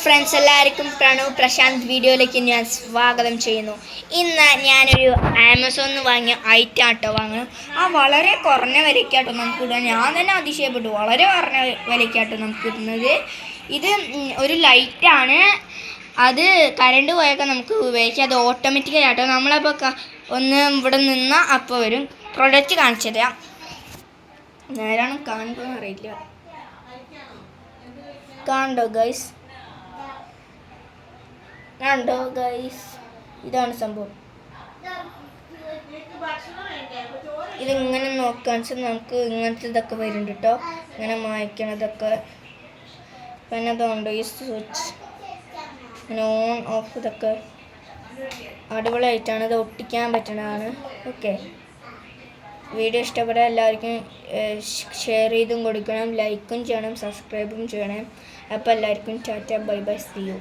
Friends, എല്ലാവർക്കും പ്രണവ് പ്രശാന്ത് വീഡിയോയിലേക്ക് ഞാൻ സ്വാഗതം ചെയ്യുന്നു. ഇന്ന് ഞാനൊരു ആമസോണിൽ നിന്ന് വാങ്ങിയ ഐറ്റം ആട്ടോ വാങ്ങുന്നത്. വളരെ കുറഞ്ഞ വിലയ്ക്കാട്ടോ നമുക്ക് ഇടുക. ഞാൻ തന്നെ അതിശയപ്പെട്ടു. വളരെ കുറഞ്ഞ വിലയ്ക്കാട്ടോ നമുക്ക് ഇടുന്നത്. ഇത് ഒരു ലൈറ്റാണ്. അത് കറണ്ട് പോയൊക്കെ നമുക്ക് ഉപയോഗിക്കാം. അത് ഓട്ടോമാറ്റിക്കലി ആട്ടോ. നമ്മളപ്പോൾ ഒന്ന് ഇവിടെ നിന്നാൽ അപ്പോൾ വരും. പ്രൊഡക്റ്റ് കാണിച്ചു തരാം. നേരാണ് കാണുമ്പോൾ അറിയില്ല. കണ്ടോ ഗൈസ്, ഇതാണ് സംഭവം. ഇതിങ്ങനെ നോക്കാൻ നമുക്ക് ഇങ്ങനത്തെ ഇതൊക്കെ വരുന്നുണ്ട് കേട്ടോ. ഇങ്ങനെ മായ്ക്കണതൊക്കെ. പിന്നെ അതുകൊണ്ട് ഈ സ്വിച്ച് ഇങ്ങനെ ഓൺ ഓഫ് ഇതൊക്കെ അടിപൊളിയായിട്ടാണ്. ഇത് ഒട്ടിക്കാൻ പറ്റണതാണ്. ഓക്കെ, വീഡിയോ ഇഷ്ടപ്പെട്ടാൽ എല്ലാവർക്കും ഷെയർ ചെയ്തും കൊടുക്കണം, ലൈക്കും ചെയ്യണം, സബ്സ്ക്രൈബും ചെയ്യണം. അപ്പോൾ എല്ലാവർക്കും ടാറ്റ, ബൈ ബൈ, സീ യു.